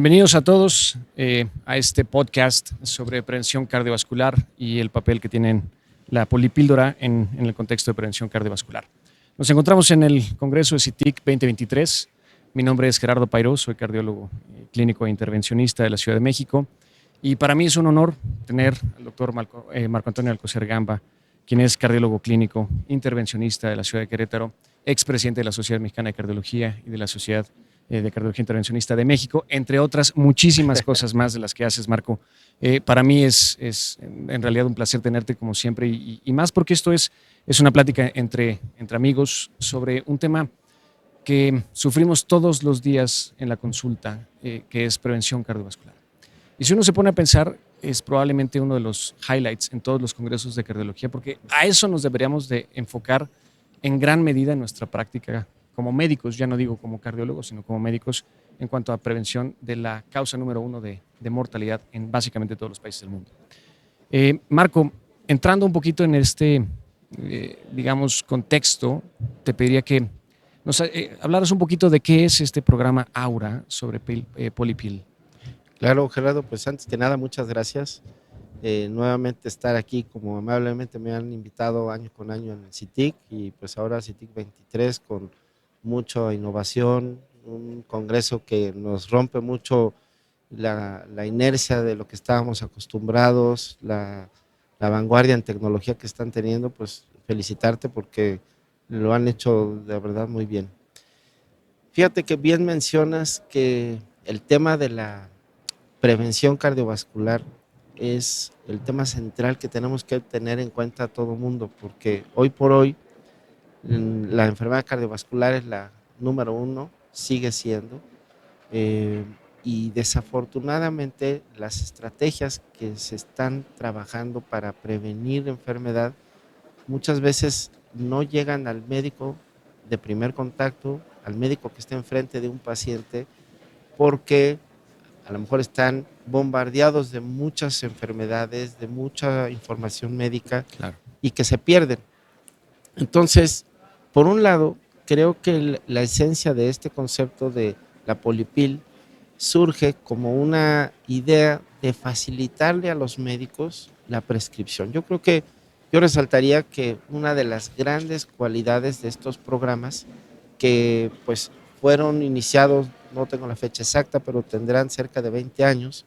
Bienvenidos a todos a este podcast sobre prevención cardiovascular y el papel que tienen la polipíldora en el contexto de prevención cardiovascular. Nos encontramos en el Congreso de CITIC 2023. Mi nombre es Gerardo Pairó, soy cardiólogo clínico e intervencionista de la Ciudad de México. Y para mí es un honor tener al doctor Marco Antonio Alcocer Gamba, quien es cardiólogo clínico, intervencionista de la Ciudad de Querétaro, expresidente de la Sociedad Mexicana de Cardiología y de la Sociedad de Cardiología Intervencionista de México, entre otras muchísimas cosas más de las que haces, Marco. Para mí es en realidad un placer tenerte como siempre y más porque esto es una plática entre amigos sobre un tema que sufrimos todos los días en la consulta, que es prevención cardiovascular. Y si uno se pone a pensar, es probablemente uno de los highlights en todos los congresos de cardiología, porque a eso nos deberíamos de enfocar en gran medida en nuestra práctica como médicos, ya no digo como cardiólogos, sino como médicos, en cuanto a prevención de la causa número uno de mortalidad en básicamente todos los países del mundo. Marco, entrando un poquito en este, digamos, contexto, te pediría que nos hablaras un poquito de qué es este programa AURA sobre PoliPil. Claro, Gerardo, pues antes que nada, muchas gracias. Nuevamente estar aquí, como amablemente me han invitado año con año en el CITIC, y pues ahora CITIC 23 con mucha innovación, un congreso que nos rompe mucho la inercia de lo que estábamos acostumbrados, la vanguardia en tecnología que están teniendo. Pues felicitarte porque lo han hecho de verdad muy bien. Fíjate que bien mencionas que el tema de la prevención cardiovascular es el tema central que tenemos que tener en cuenta a todo mundo, porque hoy por hoy la enfermedad cardiovascular es la número uno, sigue siendo, y desafortunadamente las estrategias que se están trabajando para prevenir enfermedad muchas veces no llegan al médico de primer contacto, al médico que está enfrente de un paciente, porque a lo mejor están bombardeados de muchas enfermedades, de mucha información médica, Claro. Y que se pierden. Entonces, por un lado, creo que la esencia de este concepto de la polipil surge como una idea de facilitarle a los médicos la prescripción. Yo resaltaría que una de las grandes cualidades de estos programas, que pues fueron iniciados, no tengo la fecha exacta, pero tendrán cerca de 20 años,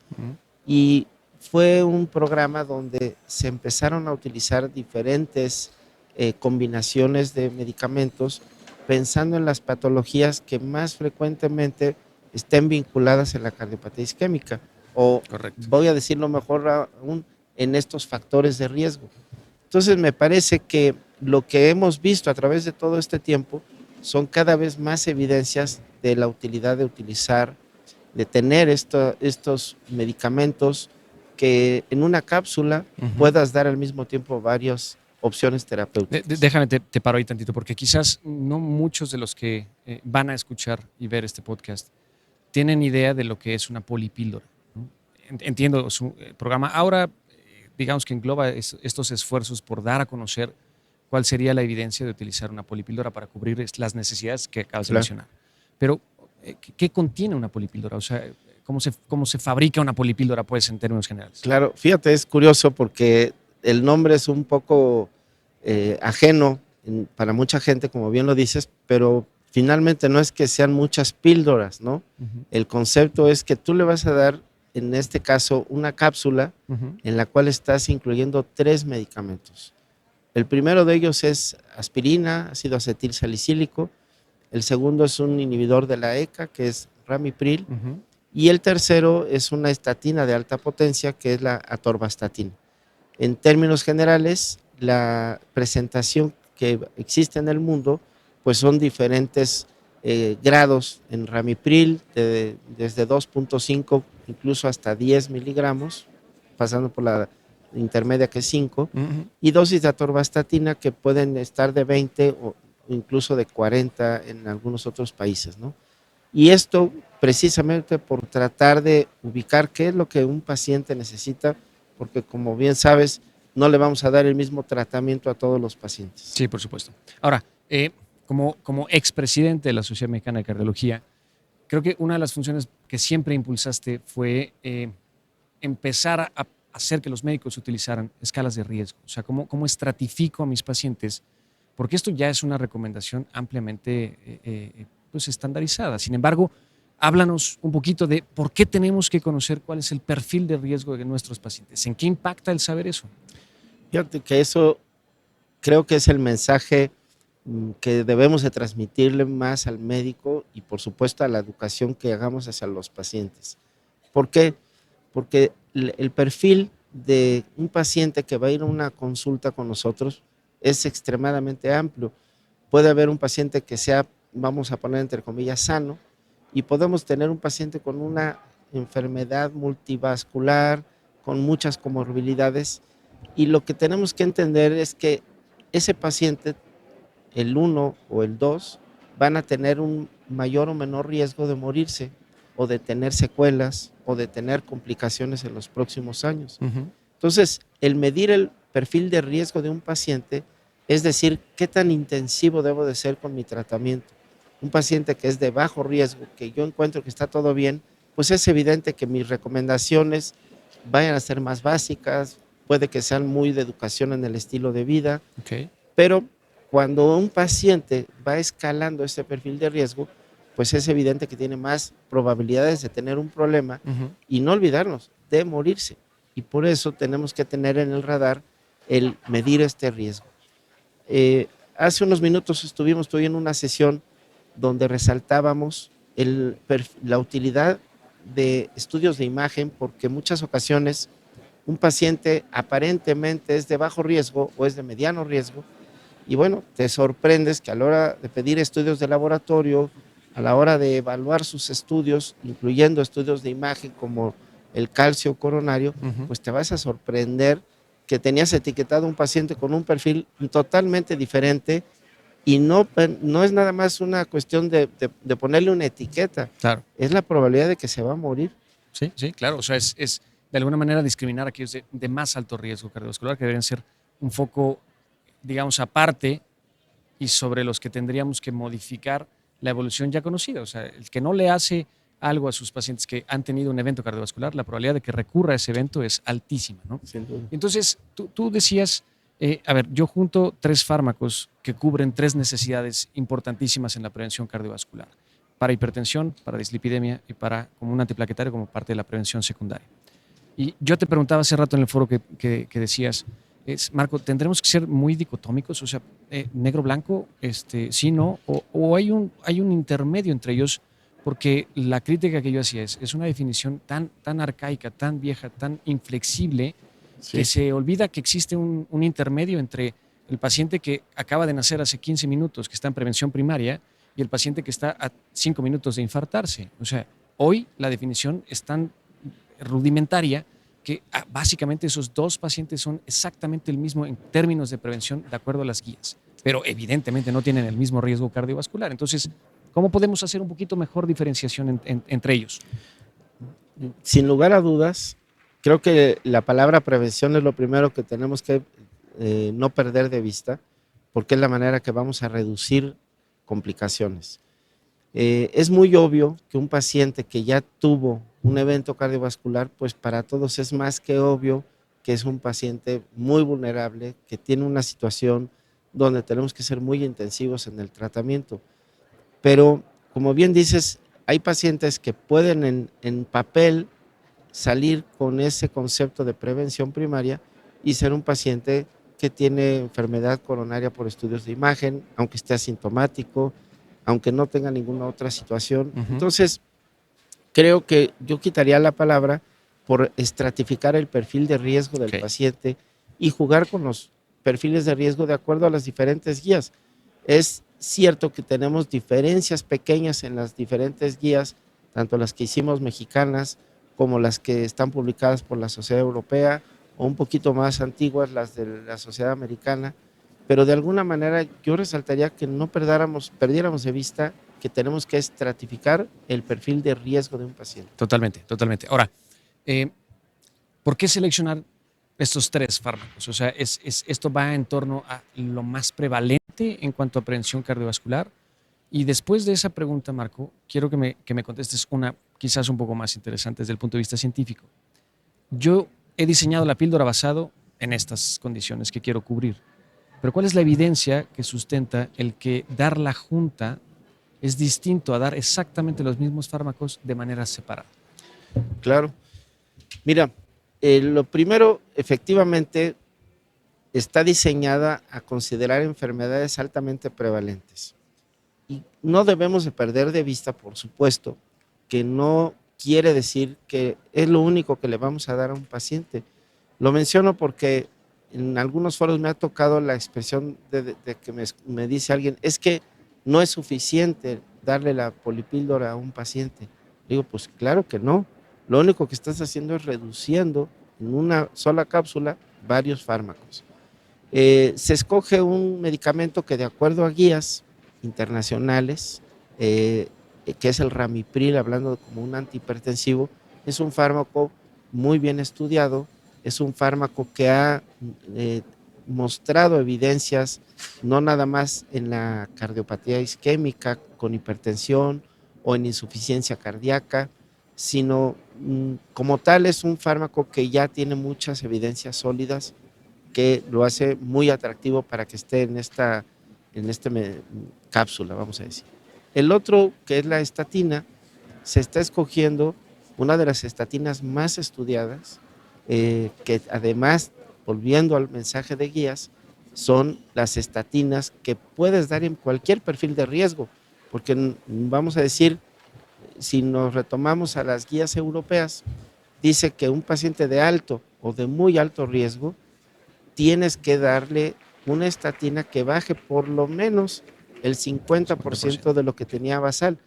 y fue un programa donde se empezaron a utilizar diferentes combinaciones de medicamentos pensando en las patologías que más frecuentemente estén vinculadas en la cardiopatía isquémica, o Correcto. voy a decirlo mejor aún, en estos factores de riesgo. Entonces me parece que lo que hemos visto a través de todo este tiempo son cada vez más evidencias de la utilidad de tener estos medicamentos que en una cápsula puedas dar al mismo tiempo varias opciones terapéuticas. Déjame, te paro ahí tantito, porque quizás no muchos de los que van a escuchar y ver este podcast tienen idea de lo que es una polipíldora, ¿no? Entiendo su programa. Ahora, digamos que engloba estos esfuerzos por dar a conocer cuál sería la evidencia de utilizar una polipíldora para cubrir las necesidades que acabas de mencionar. Pero, ¿qué contiene una polipíldora? O sea, ¿cómo se fabrica una polipíldora, pues, en términos generales? Claro, fíjate, es curioso porque el nombre es un poco ajeno para mucha gente, como bien lo dices, pero finalmente no es que sean muchas píldoras, ¿no? El concepto es que tú le vas a dar, en este caso, una cápsula en la cual estás incluyendo 3 medicamentos. El primero de ellos es aspirina, ácido acetil salicílico. El segundo es un inhibidor de la ECA, que es ramipril. Y el tercero es una estatina de alta potencia, que es la atorvastatina. En términos generales, la presentación que existe en el mundo, pues son diferentes grados en ramipril, desde 2.5 incluso hasta 10 miligramos, pasando por la intermedia, que es 5, y dosis de atorvastatina que pueden estar de 20 o incluso de 40 en algunos otros países, ¿no? Y esto precisamente por tratar de ubicar qué es lo que un paciente necesita, porque como bien sabes, no le vamos a dar el mismo tratamiento a todos los pacientes. Sí, por supuesto. Ahora, como expresidente de la Sociedad Mexicana de Cardiología, creo que una de las funciones que siempre impulsaste fue empezar a hacer que los médicos utilizaran escalas de riesgo. O sea, cómo estratifico a mis pacientes, porque esto ya es una recomendación ampliamente pues estandarizada. Sin embargo, háblanos un poquito de por qué tenemos que conocer cuál es el perfil de riesgo de nuestros pacientes. ¿En qué impacta el saber eso? Fíjate que eso creo que es el mensaje que debemos de transmitirle más al médico y por supuesto a la educación que hagamos hacia los pacientes. ¿Por qué? Porque el perfil de un paciente que va a ir a una consulta con nosotros es extremadamente amplio. Puede haber un paciente que sea, vamos a poner entre comillas, sano, y podemos tener un paciente con una enfermedad multivascular, con muchas comorbilidades, y lo que tenemos que entender es que ese paciente, el 1 o el 2, van a tener un mayor o menor riesgo de morirse o de tener secuelas o de tener complicaciones en los próximos años. Entonces, el medir el perfil de riesgo de un paciente es decir, qué tan intensivo debo de ser con mi tratamiento. Un paciente que es de bajo riesgo, que yo encuentro que está todo bien, pues es evidente que mis recomendaciones vayan a ser más básicas, puede que sean muy de educación en el estilo de vida, pero cuando un paciente va escalando ese perfil de riesgo, pues es evidente que tiene más probabilidades de tener un problema y no olvidarnos de morirse. Y por eso tenemos que tener en el radar el medir este riesgo. Hace unos minutos estuvimos en una sesión donde resaltábamos la utilidad de estudios de imagen, porque en muchas ocasiones un paciente aparentemente es de bajo riesgo o es de mediano riesgo, y bueno, te sorprendes que a la hora de pedir estudios de laboratorio, a la hora de evaluar sus estudios, incluyendo estudios de imagen como el calcio coronario, pues te vas a sorprender que tenías etiquetado un paciente con un perfil totalmente diferente y no es nada más una cuestión de ponerle una etiqueta, Claro. Es la probabilidad de que se va a morir. Sí, sí, claro. O sea, es de alguna manera discriminar a aquellos de más alto riesgo cardiovascular, que deberían ser un foco, digamos, aparte y sobre los que tendríamos que modificar la evolución ya conocida. O sea, el que no le hace algo a sus pacientes que han tenido un evento cardiovascular, la probabilidad de que recurra a ese evento es altísima, ¿no? Sin duda. Entonces, tú decías, a ver, yo junto 3 fármacos que cubren 3 necesidades importantísimas en la prevención cardiovascular: para hipertensión, para dislipidemia y para como un antiplaquetario como parte de la prevención secundaria. Y yo te preguntaba hace rato en el foro que decías, Marco, ¿tendremos que ser muy dicotómicos? O sea, negro-blanco, sí, no, o hay un intermedio entre ellos, porque la crítica que yo hacía es una definición tan arcaica, tan vieja, tan inflexible, Sí. que se olvida que existe un intermedio entre el paciente que acaba de nacer hace 15 minutos, que está en prevención primaria, y el paciente que está a 5 minutos de infartarse. O sea, hoy la definición es tan rudimentaria que básicamente esos 2 pacientes son exactamente el mismo en términos de prevención de acuerdo a las guías, pero evidentemente no tienen el mismo riesgo cardiovascular. Entonces, ¿cómo podemos hacer un poquito mejor diferenciación entre ellos? Sin lugar a dudas, creo que la palabra prevención es lo primero que tenemos que no perder de vista, porque es la manera que vamos a reducir complicaciones. Es muy obvio que un paciente que ya tuvo un evento cardiovascular, pues para todos es más que obvio que es un paciente muy vulnerable, que tiene una situación donde tenemos que ser muy intensivos en el tratamiento. Pero, como bien dices, hay pacientes que pueden en papel salir con ese concepto de prevención primaria y ser un paciente que tiene enfermedad coronaria por estudios de imagen, aunque esté asintomático, aunque no tenga ninguna otra situación. Entonces, creo que yo quitaría la palabra por estratificar el perfil de riesgo del paciente y jugar con los perfiles de riesgo de acuerdo a las diferentes guías. Es cierto que tenemos diferencias pequeñas en las diferentes guías, tanto las que hicimos mexicanas como las que están publicadas por la Sociedad Europea, o un poquito más antiguas, las de la Sociedad Americana, pero de alguna manera yo resaltaría que no perdiéramos de vista que tenemos que estratificar el perfil de riesgo de un paciente. Totalmente, totalmente. Ahora, ¿por qué seleccionar estos 3 fármacos? O sea, ¿esto va en torno a lo más prevalente en cuanto a prevención cardiovascular? Y después de esa pregunta, Marco, quiero que me contestes una quizás un poco más interesante desde el punto de vista científico. Yo he diseñado la píldora basado en estas condiciones que quiero cubrir. Pero ¿cuál es la evidencia que sustenta el que dar la junta es distinto a dar exactamente los mismos fármacos de manera separada? Claro. Mira, lo primero, efectivamente, está diseñada a considerar enfermedades altamente prevalentes. Y no debemos de perder de vista, por supuesto, que no quiere decir que es lo único que le vamos a dar a un paciente. Lo menciono porque en algunos foros me ha tocado la expresión de que me dice alguien, es que no es suficiente darle la polipíldora a un paciente. Digo, pues claro que no. Lo único que estás haciendo es reduciendo en una sola cápsula varios fármacos. Se escoge un medicamento que, de acuerdo a guías internacionales, que es el Ramipril, hablando como un antihipertensivo, es un fármaco muy bien estudiado, es un fármaco que ha mostrado evidencias no nada más en la cardiopatía isquémica con hipertensión o en insuficiencia cardíaca, sino como tal es un fármaco que ya tiene muchas evidencias sólidas que lo hace muy atractivo para que esté en esta cápsula, vamos a decir. El otro, que es la estatina, se está escogiendo una de las estatinas más estudiadas, que además, volviendo al mensaje de guías, son las estatinas que puedes dar en cualquier perfil de riesgo, porque vamos a decir, si nos retomamos a las guías europeas, dice que un paciente de alto o de muy alto riesgo, tienes que darle una estatina que baje por lo menos el 50% de lo que tenía basal,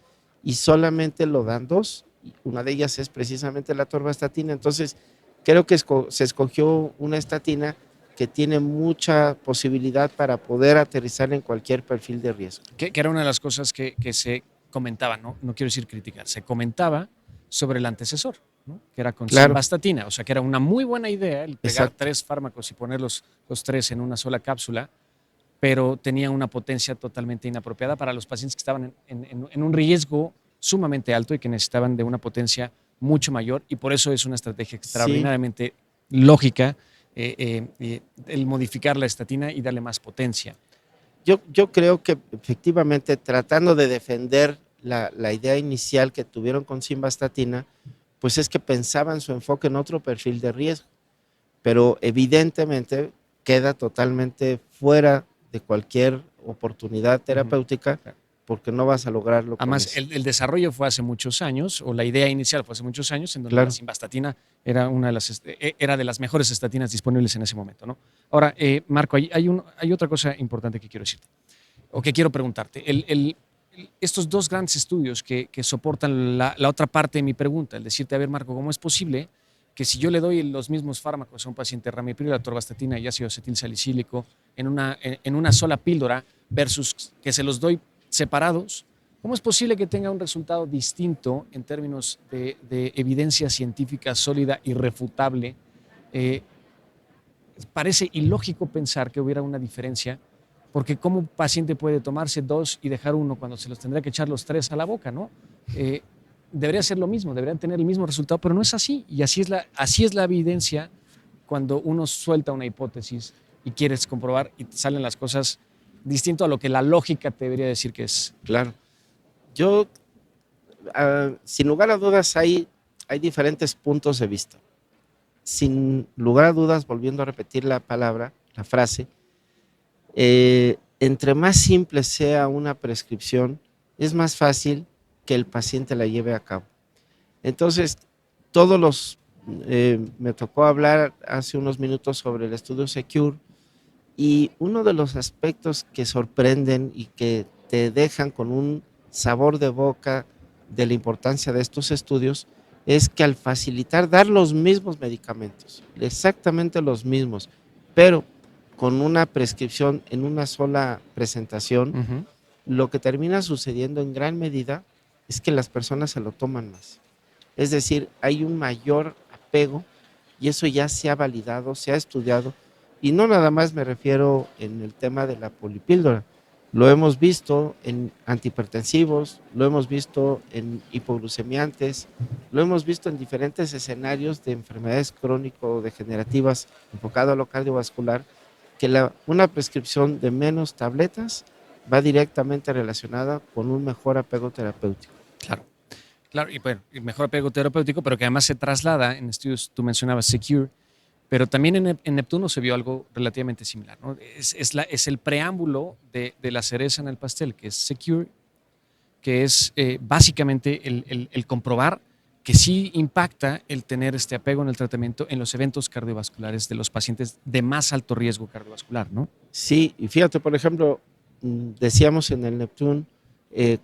y solamente lo dan 2, una de ellas es precisamente la atorvastatina. Entonces creo que se escogió una estatina que tiene mucha posibilidad para poder aterrizar en cualquier perfil de riesgo. Que era una de las cosas que se comentaba, no quiero decir criticar, se comentaba sobre el antecesor, ¿no? Que era con simvastatina, o sea que era una muy buena idea el pegar Exacto. 3 fármacos y poner los 3 en una sola cápsula, pero tenía una potencia totalmente inapropiada para los pacientes que estaban en un riesgo sumamente alto y que necesitaban de una potencia mucho mayor, y por eso es una estrategia extraordinariamente lógica el modificar la estatina y darle más potencia. Yo creo que efectivamente, tratando de defender la idea inicial que tuvieron con simvastatina, pues es que pensaban su enfoque en otro perfil de riesgo, pero evidentemente queda totalmente fuera de cualquier oportunidad terapéutica, porque no vas a lograrlo. Además, el desarrollo fue hace muchos años, o la idea inicial fue hace muchos años, en donde la simvastatina era era de las mejores estatinas disponibles en ese momento, ¿no? Ahora, Marco, hay otra cosa importante que quiero decirte, o que quiero preguntarte. Estos 2 grandes estudios que soportan la otra parte de mi pregunta, el decirte, a ver, Marco, ¿cómo es posible que si yo le doy los mismos fármacos a un paciente, ramipril, atorvastatina y ácido acetilsalicílico, en una sola píldora, versus que se los doy separados, cómo es posible que tenga un resultado distinto en términos de evidencia científica sólida, irrefutable? Parece ilógico pensar que hubiera una diferencia, porque ¿cómo un paciente puede tomarse 2 y dejar 1 cuando se los tendría que echar los 3 a la boca, ¿no? Debería ser lo mismo, deberían tener el mismo resultado, pero no es así. Y así es la evidencia cuando uno suelta una hipótesis y quieres comprobar y salen las cosas distinto a lo que la lógica te debería decir que es. Claro. Yo, sin lugar a dudas, hay diferentes puntos de vista. Sin lugar a dudas, volviendo a repetir la frase, entre más simple sea una prescripción, es más fácil que el paciente la lleve a cabo. Entonces, me tocó hablar hace unos minutos sobre el estudio SECURE, y uno de los aspectos que sorprenden y que te dejan con un sabor de boca de la importancia de estos estudios es que al facilitar dar los mismos medicamentos, exactamente los mismos, pero con una prescripción en una sola presentación, lo que termina sucediendo en gran medida es que las personas se lo toman más. Es decir, hay un mayor apego, y eso ya se ha validado, se ha estudiado. Y no nada más me refiero en el tema de la polipíldora, Lo hemos visto en antihipertensivos, lo hemos visto en hipoglucemiantes, lo hemos visto en diferentes escenarios de enfermedades crónico-degenerativas enfocado a lo cardiovascular, que una prescripción de menos tabletas va directamente relacionada con un mejor apego terapéutico. Claro. Claro, y bueno, y mejor apego terapéutico, pero que además se traslada en estudios, tú mencionabas Secure, pero también en Neptuno se vio algo relativamente similar, ¿no? Es el preámbulo de la cereza en el pastel, que es Secure, que es básicamente el comprobar que sí impacta el tener este apego en el tratamiento en los eventos cardiovasculares de los pacientes de más alto riesgo cardiovascular, ¿no? Sí, y fíjate, por ejemplo, decíamos en el Neptune,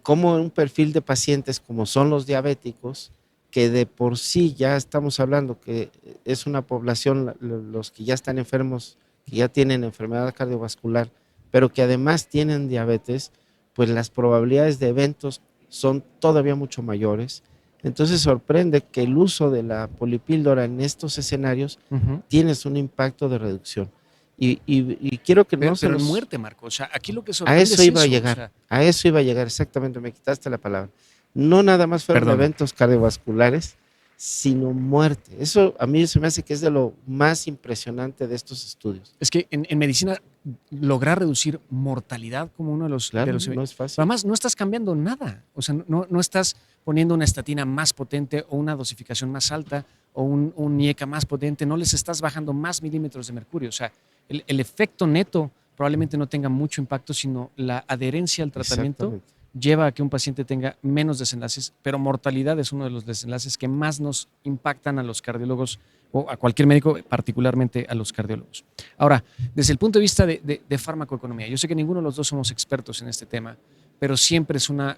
cómo un perfil de pacientes como son los diabéticos, que de por sí ya estamos hablando que es una población, los que ya están enfermos, que ya tienen enfermedad cardiovascular, pero que además tienen diabetes, pues las probabilidades de eventos son todavía mucho mayores. Entonces sorprende que el uso de la polipíldora en estos escenarios tienes un impacto de reducción. Y quiero que no se Pero nos... en muerte, Marco. O sea, aquí lo que A sorprende eso es iba a eso. O llegar, sea, a eso iba a llegar, exactamente, me quitaste la palabra. No nada más fueron perdón. eventos cardiovasculares, sino muerte. Eso a mí se me hace que es de lo más impresionante de estos estudios. Es que en medicina lograr reducir mortalidad como uno de los... Claro, de los no es pero fácil. además no estás cambiando nada. O sea, no estás poniendo una estatina más potente o una dosificación más alta o un IECA más potente. No les estás bajando más milímetros de mercurio. O sea, el efecto neto probablemente no tenga mucho impacto, sino la adherencia al tratamiento lleva a que un paciente tenga menos desenlaces, pero mortalidad es uno de los desenlaces que más nos impactan a los cardiólogos o a cualquier médico, particularmente a los cardiólogos. Ahora, desde el punto de vista de farmacoeconomía, yo sé que ninguno de los dos somos expertos en este tema, pero siempre es una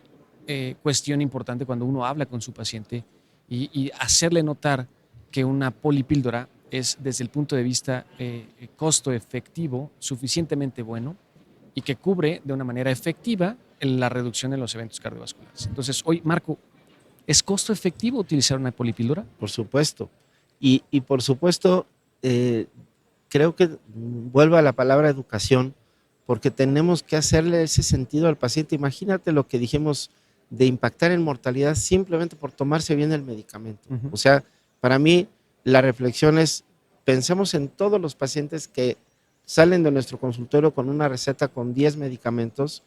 cuestión importante cuando uno habla con su paciente y hacerle notar que una polipíldora es, desde el punto de vista costo efectivo, suficientemente bueno y que cubre de una manera efectiva la reducción de los eventos cardiovasculares. Entonces, hoy, Marco, ¿es costo efectivo utilizar una polipíldora? Por supuesto. Y por supuesto, creo que vuelvo a la palabra educación, porque tenemos que hacerle ese sentido al paciente. Imagínate lo que dijimos de impactar en mortalidad simplemente por tomarse bien el medicamento. O sea, para mí la reflexión es, pensemos en todos los pacientes que salen de nuestro consultorio con una receta con 10 medicamentos,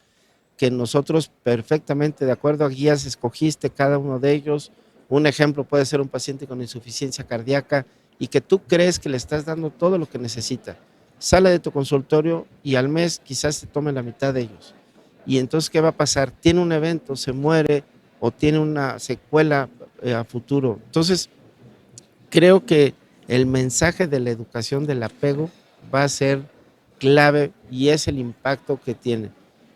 que nosotros perfectamente, de acuerdo a guías, escogiste cada uno de ellos. Un ejemplo puede ser un paciente con insuficiencia cardíaca y que tú crees que le estás dando todo lo que necesita. Sale de tu consultorio y al mes quizás se tome la mitad de ellos. Y entonces, ¿qué va a pasar? Tiene un evento, se muere o tiene una secuela a futuro. Entonces, creo que el mensaje de la educación del apego va a ser clave y es el impacto que tiene.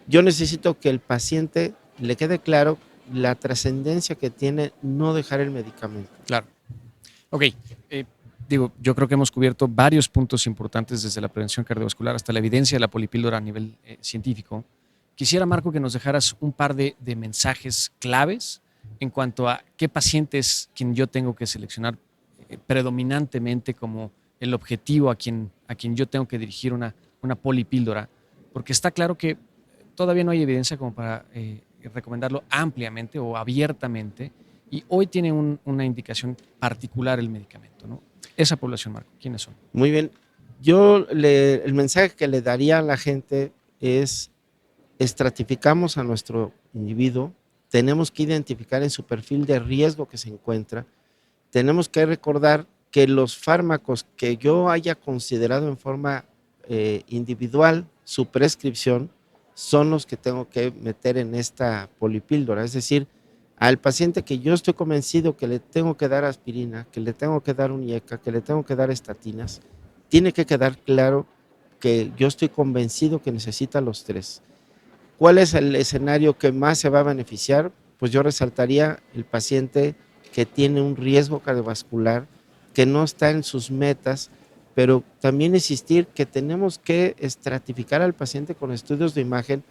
Yo necesito que el paciente le quede claro la trascendencia que tiene no dejar el medicamento. Claro. Ok. Yo creo que hemos cubierto varios puntos importantes desde la prevención cardiovascular hasta la evidencia de la polipíldora a nivel científico. Quisiera, Marco, que nos dejaras un par de mensajes claves en cuanto a qué paciente es quien yo tengo que seleccionar predominantemente como el objetivo a quien yo tengo que dirigir una polipíldora, porque está claro que todavía no hay evidencia como para recomendarlo ampliamente o abiertamente, y hoy tiene una indicación particular el medicamento, ¿no? Esa población, Marco, ¿quiénes son? Muy bien. El mensaje que le daría a la gente es, estratificamos a nuestro individuo, tenemos que identificar en su perfil de riesgo que se encuentra, tenemos que recordar que los fármacos que yo haya considerado en forma individual su prescripción son los que tengo que meter en esta polipíldora. Es decir, al paciente que yo estoy convencido que le tengo que dar aspirina, que le tengo que dar un IECA, que le tengo que dar estatinas, tiene que quedar claro que yo estoy convencido que necesita los tres. ¿Cuál es el escenario que más se va a beneficiar? Pues yo resaltaría el paciente que tiene un riesgo cardiovascular, que no está en sus metas, pero también insistir que tenemos que estratificar al paciente con estudios de imagen,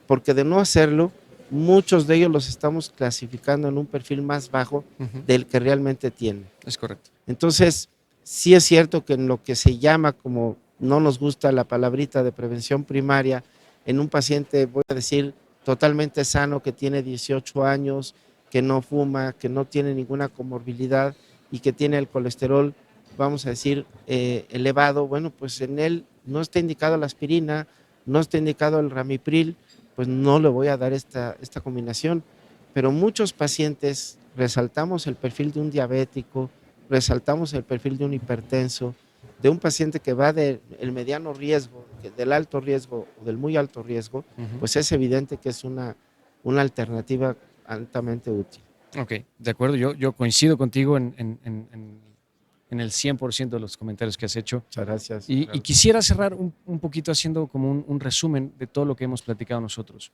porque de no hacerlo, muchos de ellos los estamos clasificando en un perfil más bajo del que realmente tiene. Es correcto. Entonces, sí es cierto que en lo que se llama, como no nos gusta la palabrita de prevención primaria, en un paciente, voy a decir, totalmente sano, que tiene 18 años, que no fuma, que no tiene ninguna comorbilidad y que tiene el colesterol, vamos a decir, elevado. Bueno, pues en él no está indicado la aspirina, no está indicado el ramipril, pues no le voy a dar esta combinación. Pero muchos pacientes resaltamos el perfil de un diabético, resaltamos el perfil de un hipertenso, de un paciente que va del mediano riesgo, del alto riesgo o del muy alto riesgo, pues es evidente que es una alternativa altamente útil. Ok, de acuerdo. Yo coincido contigo en el 100% de los comentarios que has hecho. Muchas gracias. Y quisiera cerrar un poquito haciendo como un resumen de todo lo que hemos platicado nosotros.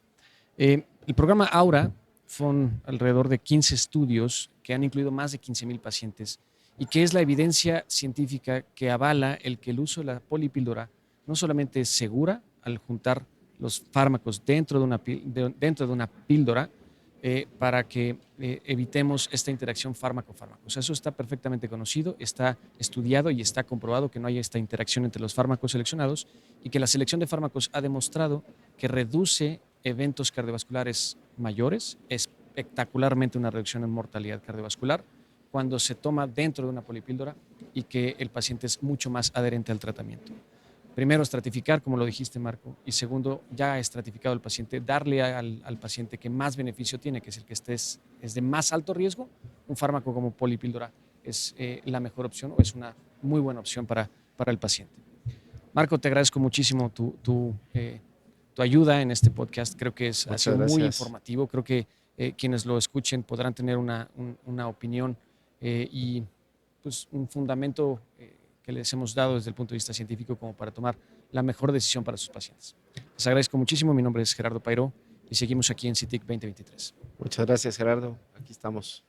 El programa Aura son alrededor de 15 estudios que han incluido más de 15,000 pacientes y que es la evidencia científica que avala el que el uso de la polipíldora no solamente es segura al juntar los fármacos dentro de una píldora para que evitemos esta interacción fármaco-fármaco. O sea, eso está perfectamente conocido, está estudiado y está comprobado que no hay esta interacción entre los fármacos seleccionados y que la selección de fármacos ha demostrado que reduce eventos cardiovasculares mayores, espectacularmente una reducción en mortalidad cardiovascular cuando se toma dentro de una polipíldora y que el paciente es mucho más adherente al tratamiento. Primero, estratificar, como lo dijiste, Marco, y segundo, ya estratificado el paciente, darle al paciente que más beneficio tiene, que es el que es de más alto riesgo, un fármaco como polipíldora es la mejor opción o es una muy buena opción para el paciente. Marco, te agradezco muchísimo tu ayuda en este podcast. Creo que ha sido muy informativo. Creo que quienes lo escuchen podrán tener una opinión y pues, un fundamento que les hemos dado desde el punto de vista científico como para tomar la mejor decisión para sus pacientes. Les agradezco muchísimo. Mi nombre es Gerardo Pairó y seguimos aquí en CITIC 2023. Muchas gracias, Gerardo. Aquí estamos.